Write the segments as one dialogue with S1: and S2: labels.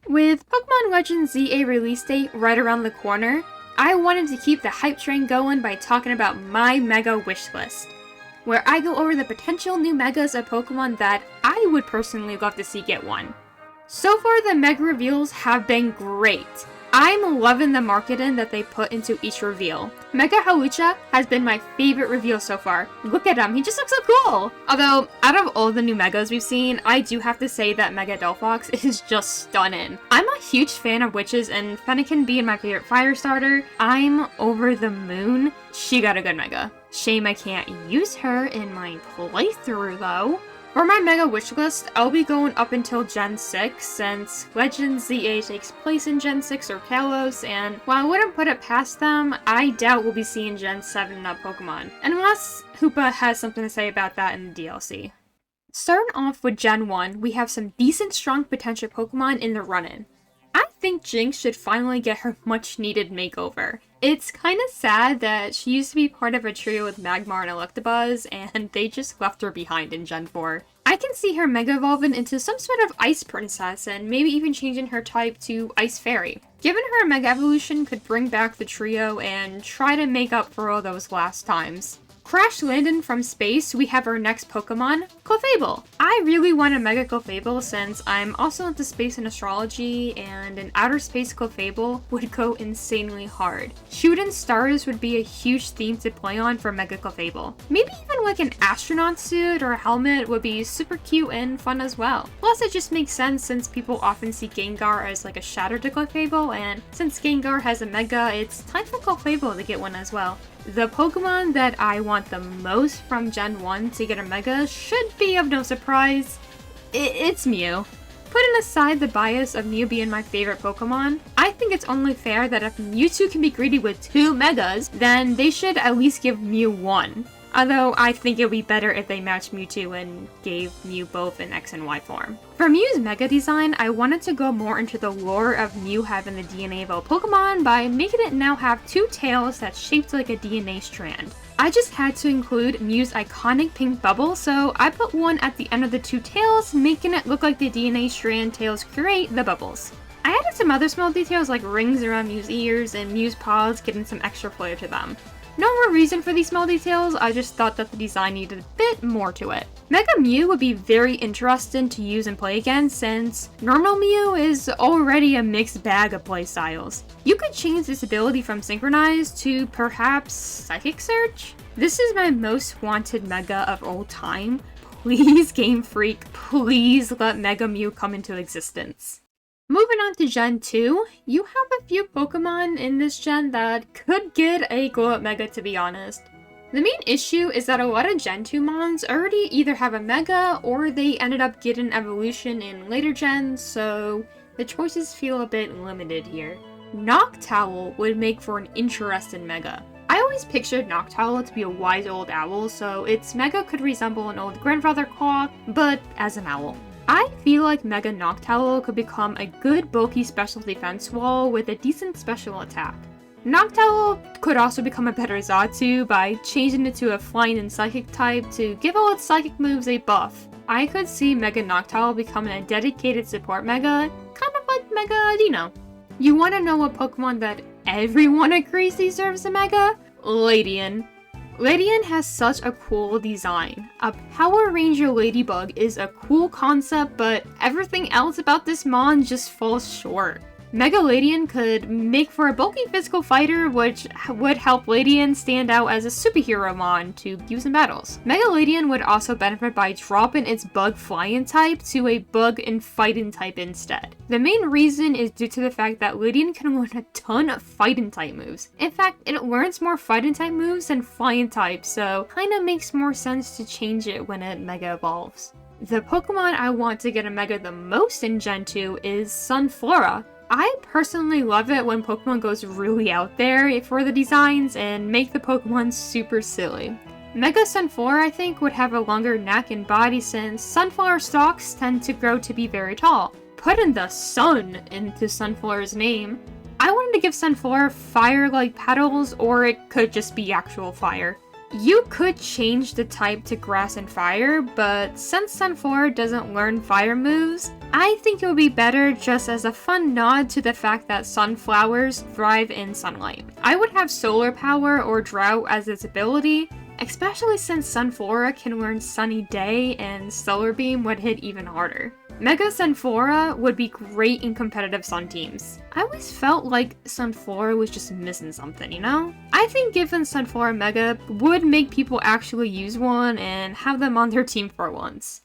S1: With Pokemon Legends ZA release date right around the corner, I wanted to keep the hype train going by talking about my Mega Wishlist, where I go over the potential new Megas of Pokemon that I would personally love to see get one. So far, the Mega reveals have been great. I'm loving the marketing that they put into each reveal. Mega Hawlucha has been my favorite reveal so far. Look at him, he just looks so cool! Although, out of all the new Megas we've seen, I do have to say that Mega Delphox is just stunning. I'm a huge fan of Witches, and Fennekin being my favorite fire starter, I'm over the moon. She got a good Mega. Shame I can't use her in my playthrough though. For my Mega Wishlist, I'll be going up until Gen 6, since Legends ZA takes place in Gen 6 or Kalos, and while I wouldn't put it past them, I doubt we'll be seeing Gen 7 and up Pokemon, unless Hoopa has something to say about that in the DLC. Starting off with Gen 1, we have some decent strong potential Pokemon in the run-in. I think Jinx should finally get her much-needed makeover. It's kinda sad that she used to be part of a trio with Magmar and Electabuzz, and they just left her behind in Gen 4. I can see her Mega evolving into some sort of Ice Princess, and maybe even changing her type to Ice Fairy. Giving her a Mega Evolution could bring back the trio and try to make up for all those last times. Crash landing from space, we have our next Pokemon, Clefable. I really want a Mega Clefable since I'm also into space and astrology, and an outer space Clefable would go insanely hard. Shooting stars would be a huge theme to play on for Mega Clefable. Maybe even like an astronaut suit or a helmet would be super cute and fun as well. Plus it just makes sense since people often see Gengar as like a shadow to Clefable, and since Gengar has a Mega, it's time for Clefable to get one as well. The Pokemon that I want the most from Gen 1 to get a Mega should be of no surprise. It's Mew. Putting aside the bias of Mew being my favorite Pokemon, I think it's only fair that if Mewtwo can be greeted with 2 Megas, then they should at least give Mew 1. Although I think it would be better if they matched Mewtwo and gave Mew both in X and Y form. For Mew's Mega design, I wanted to go more into the lore of Mew having the DNA of all Pokemon by making it now have 2 tails that's shaped like a DNA strand. I just had to include Mew's iconic pink bubble, so I put one at the end of the 2 tails, making it look like the DNA strand tails create the bubbles. I added some other small details like rings around Mew's ears and Mew's paws, getting some extra flair to them. No more reason for these small details, I just thought that the design needed a bit more to it. Mega Mew would be very interesting to use and play against since normal Mew is already a mixed bag of playstyles. You could change this ability from Synchronized to perhaps Psychic Search? This is my most wanted Mega of all time. Please Game Freak, please let Mega Mew come into existence. Moving on to Gen 2, you have a few Pokemon in this gen that could get a Glow-Up Mega, to be honest. The main issue is that a lot of Gen 2 mons already either have a Mega or they ended up getting evolution in later gens, so the choices feel a bit limited here. Noctowl would make for an interesting Mega. I always pictured Noctowl to be a wise old owl, so its Mega could resemble an old grandfather claw, but as an owl. I feel like Mega Noctowl could become a good bulky special defense wall with a decent special attack. Noctowl could also become a better Xatu by changing it to a flying and psychic type to give all its psychic moves a buff. I could see Mega Noctowl becoming a dedicated support Mega, kind of like Mega Dino. You want to know what Pokemon that everyone agrees deserves a Mega? Ladian. Ladian has such a cool design. A Power Ranger Ladybug is a cool concept, but everything else about this mon just falls short. Mega Ladian could make for a bulky physical fighter, which would help Ladian stand out as a superhero mon to use in battles. Mega Ladian would also benefit by dropping its bug flying type to a bug and fighting type instead. The main reason is due to the fact that Ladian can learn a ton of fighting type moves. In fact, it learns more fighting type moves than flying type, so kinda makes more sense to change it when it Mega evolves. The Pokemon I want to get a Mega the most in Gen 2 is Sunflora. I personally love it when Pokemon goes really out there for the designs and make the Pokemon super silly. Mega Sunflora, I think, would have a longer neck and body since sunflower stalks tend to grow to be very tall. Putting the sun into Sunflora's name. I wanted to give Sunflora fire-like petals, or it could just be actual fire. You could change the type to grass and fire, but since Sunflora doesn't learn fire moves, I think it would be better just as a fun nod to the fact that sunflowers thrive in sunlight. I would have solar power or drought as its ability, especially since Sunflora can learn Sunny Day and Solar Beam would hit even harder. Mega Sunflora would be great in competitive Sun teams. I always felt like Sunflora was just missing something, you know? I think giving Sunflora Mega would make people actually use one and have them on their team for once.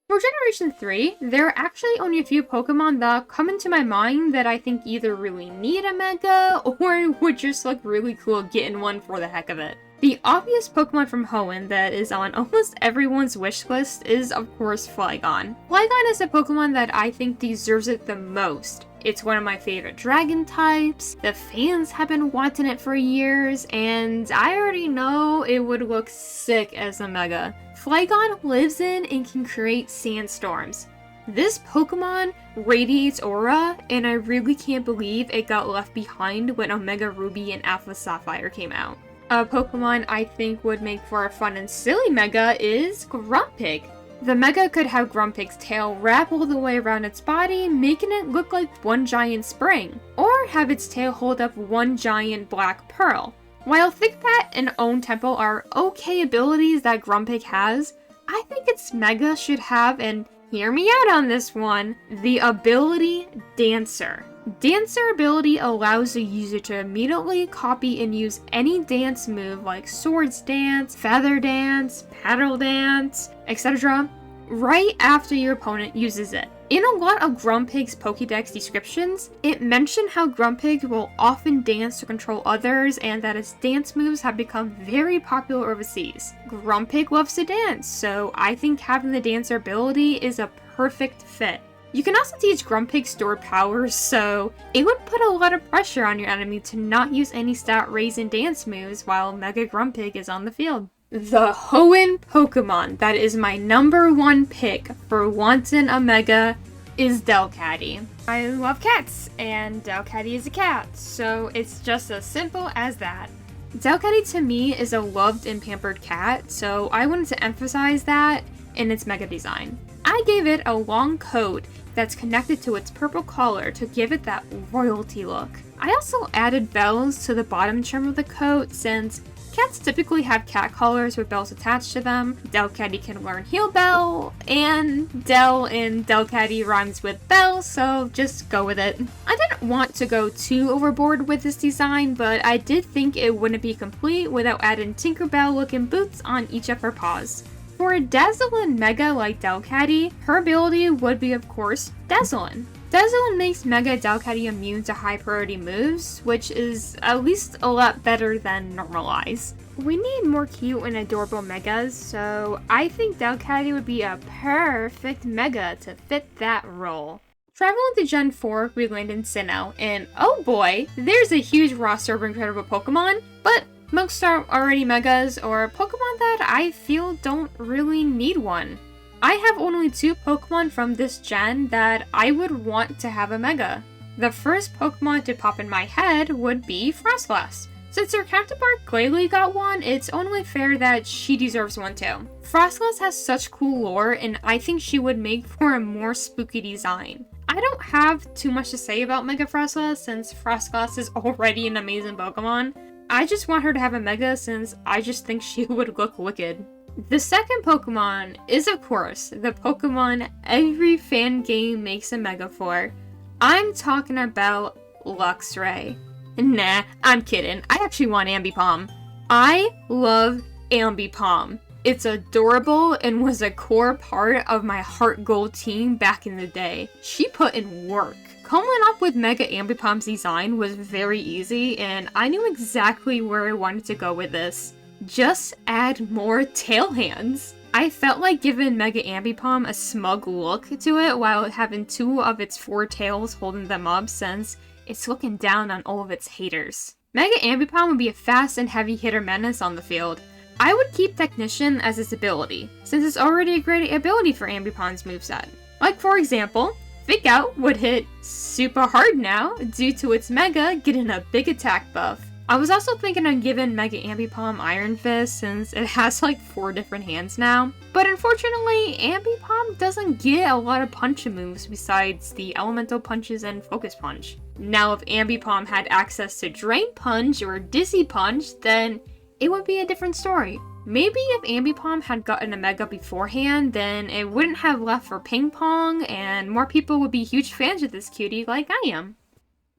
S1: For Generation 3, there are actually only a few Pokemon that come into my mind that I think either really need a Mega or would just look really cool getting one for the heck of it. The obvious Pokemon from Hoenn that is on almost everyone's wish list is, of course, Flygon. Flygon is a Pokemon that I think deserves it the most. It's one of my favorite dragon types, the fans have been wanting it for years, and I already know it would look sick as a Mega. Flygon lives in and can create sandstorms. This Pokemon radiates aura, and I really can't believe it got left behind when Omega Ruby and Alpha Sapphire came out. A Pokemon I think would make for a fun and silly Mega is Grumpig. The Mega could have Grumpig's tail wrap all the way around its body, making it look like one giant spring, or have its tail hold up one giant black pearl. While Thickpat and Own Tempo are okay abilities that Grumpig has, I think its Mega should have, and hear me out on this one, the ability Dancer. Dancer ability allows the user to immediately copy and use any dance move like Swords Dance, Feather Dance, Paddle Dance, etc. right after your opponent uses it. In a lot of Grumpig's Pokédex descriptions, it mentioned how Grumpig will often dance to control others and that its dance moves have become very popular overseas. Grumpig loves to dance, so I think having the Dancer ability is a perfect fit. You can also teach Grumpig stored powers, so it would put a lot of pressure on your enemy to not use any stat raising dance moves while Mega Grumpig is on the field. The Hoenn Pokemon that is my #1 pick for wanting a Mega is Delcatty. I love cats, and Delcatty is a cat, so it's just as simple as that. Delcatty to me is a loved and pampered cat, so I wanted to emphasize that in its Mega design. I gave it a long coat that's connected to its purple collar to give it that royalty look. I also added bells to the bottom trim of the coat since cats typically have cat collars with bells attached to them. Delcatty can learn Heal Bell, and Del in Delcatty rhymes with bell, so just go with it. I didn't want to go too overboard with this design, but I did think it wouldn't be complete without adding Tinkerbell looking boots on each of her paws. For a Dazzlin Mega like Delcatty, her ability would be, of course, Dazzlin. Dazzlin makes Mega Delcatty immune to high priority moves, which is at least a lot better than Normalize. We need more cute and adorable Megas, so I think Delcatty would be a perfect Mega to fit that role. Traveling to Gen 4, we land in Sinnoh, and oh boy, there's a huge roster of incredible Pokemon, but most are already Megas or Pokemon that I feel don't really need one. I have only 2 Pokemon from this gen that I would want to have a Mega. The first Pokemon to pop in my head would be Frostlass. Since her counterpart Glalie got one, it's only fair that she deserves one too. Frostlass has such cool lore, and I think she would make for a more spooky design. I don't have too much to say about Mega Frostlass since Frostlass is already an amazing Pokemon. I just want her to have a Mega since I just think she would look wicked. The second Pokemon is, of course, the Pokemon every fan game makes a Mega for. I'm talking about Luxray. Nah, I'm kidding. I actually want Ambipom. I love Ambipom. It's adorable and was a core part of my Heart Gold team back in the day. She put in work. Coming up with Mega Ambipom's design was very easy, and I knew exactly where I wanted to go with this. Just add more tail hands. I felt like giving Mega Ambipom a smug look to it while having 2 of its 4 tails holding them up since it's looking down on all of its haters. Mega Ambipom would be a fast and heavy hitter menace on the field. I would keep Technician as its ability, since it's already a great ability for Ambipom's moveset. Like for example, Fake Out would hit super hard now due to its Mega getting a big attack buff. I was also thinking of giving Mega Ambipom Iron Fist since it has like 4 different hands now. But unfortunately, Ambipom doesn't get a lot of punch moves besides the Elemental Punches and Focus Punch. Now if Ambipom had access to Drain Punch or Dizzy Punch, then it would be a different story. Maybe if Ambipom had gotten a Mega beforehand, then it wouldn't have left for Ping Pong and more people would be huge fans of this cutie like I am.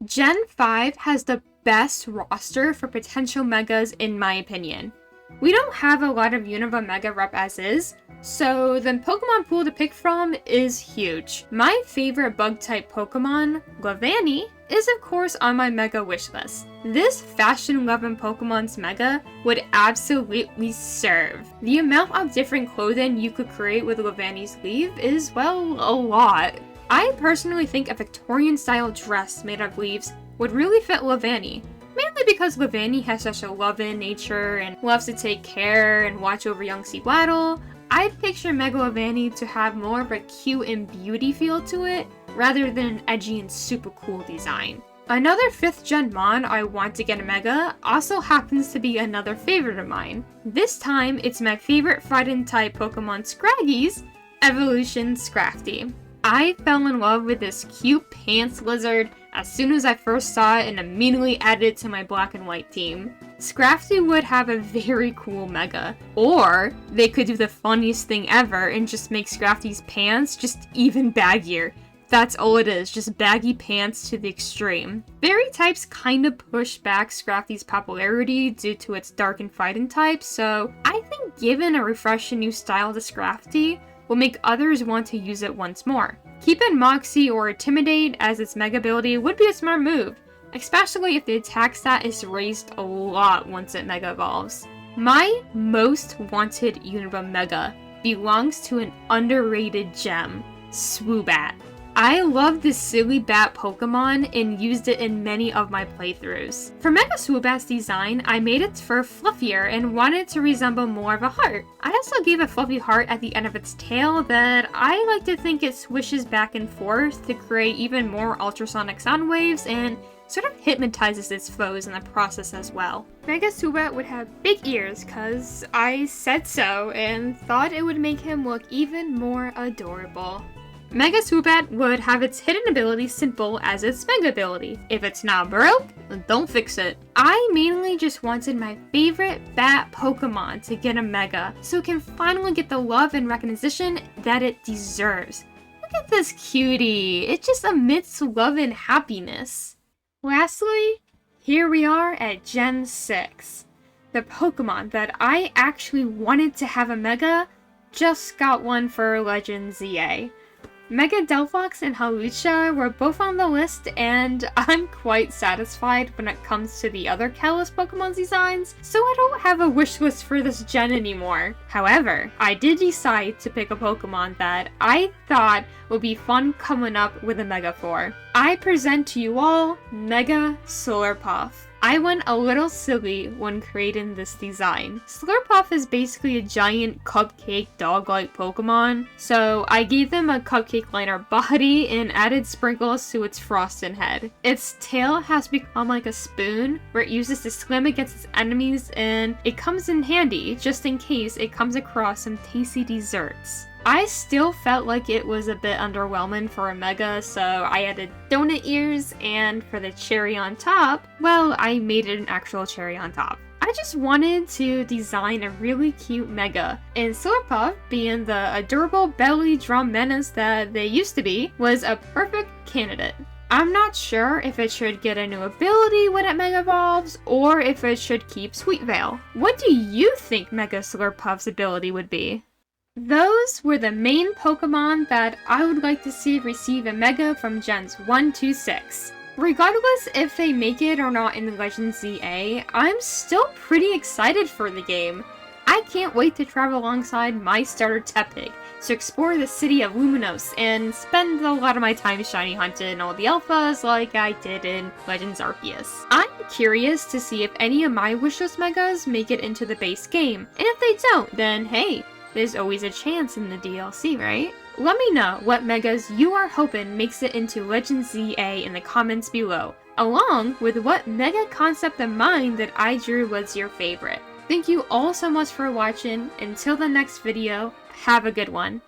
S1: Gen 5 has the best roster for potential Megas in my opinion. We don't have a lot of Unova Mega rep as is, so the Pokemon pool to pick from is huge. My favorite bug-type Pokemon, Levani, is of course on my Mega wish list. This fashion-loving Pokemon's Mega would absolutely serve. The amount of different clothing you could create with Levani's leaf is, well, a lot. I personally think a Victorian-style dress made of leaves would really fit Levani. Mainly because Levani has such a loving nature and loves to take care and watch over young Sewaddle. I'd picture Mega Levani to have more of a cute and beauty feel to it, rather than an edgy and super cool design. Another 5th gen Mon I want to get a Mega also happens to be another favorite of mine. This time, it's my favorite fighting type Pokemon Scraggy's Evolution Scrafty. I fell in love with this cute pants lizard as soon as I first saw it and immediately added it to my black and white team. Scrafty would have a very cool Mega, or they could do the funniest thing ever and just make Scrafty's pants just even baggier. That's all it is, just baggy pants to the extreme. Fairy types kinda push back Scrafty's popularity due to its dark and fighting type, so I think giving a refreshing new style to Scrafty will make others want to use it once more. Keeping Moxie or Intimidate as its Mega ability would be a smart move, especially if the attack stat is raised a lot once it Mega evolves. My most wanted Unova Mega belongs to an underrated gem, Swoobat. I love this silly bat Pokemon and used it in many of my playthroughs. For Mega Swoobat's design, I made its fur fluffier and wanted it to resemble more of a heart. I also gave a fluffy heart at the end of its tail that I like to think it swishes back and forth to create even more ultrasonic sound waves and sort of hypnotizes its foes in the process as well. Mega Swoobat would have big ears cause I said so and thought it would make him look even more adorable. Mega Swoobat would have its hidden ability simple as its Mega ability. If it's not broke, then don't fix it. I mainly just wanted my favorite bat Pokemon to get a Mega, so it can finally get the love and recognition that it deserves. Look at this cutie, it just emits love and happiness. Lastly, here we are at Gen 6. The Pokemon that I actually wanted to have a Mega just got one for Legend ZA. Mega Delphox and Hawlucha were both on the list, and I'm quite satisfied when it comes to the other Kalos Pokemon designs, so I don't have a wish list for this gen anymore. However, I did decide to pick a Pokemon that I thought would be fun coming up with a Mega for. I present to you all Mega Slurpuff. I went a little silly when creating this design. Slurpuff is basically a giant cupcake dog-like Pokemon, so I gave them a cupcake-liner body and added sprinkles to its frosted head. Its tail has become like a spoon, where it uses to slam against its enemies, and it comes in handy just in case it comes across some tasty desserts. I still felt like it was a bit underwhelming for a Mega, so I added donut ears, and for the cherry on top, well, I made it an actual cherry on top. I just wanted to design a really cute Mega, and Slurpuff, being the adorable belly drum menace that they used to be, was a perfect candidate. I'm not sure if it should get a new ability when it Mega Evolves, or if it should keep Sweet Veil. What do you think Mega Slurpuff's ability would be? Those were the main Pokemon that I would like to see receive a Mega from Gens 1 to 6. Regardless if they make it or not in the Legend ZA, I'm still pretty excited for the game. I can't wait to travel alongside my starter Tepig to explore the city of Luminos and spend a lot of my time shiny hunting all the alphas like I did in Legends Arceus. I'm curious to see if any of my wishlist Megas make it into the base game, and if they don't, then hey, there's always a chance in the DLC, right? Let me know what Megas you are hoping makes it into Legend ZA in the comments below. along with what mega concept of mine that I drew was your favorite. Thank you all so much for watching. Until the next video, have a good one.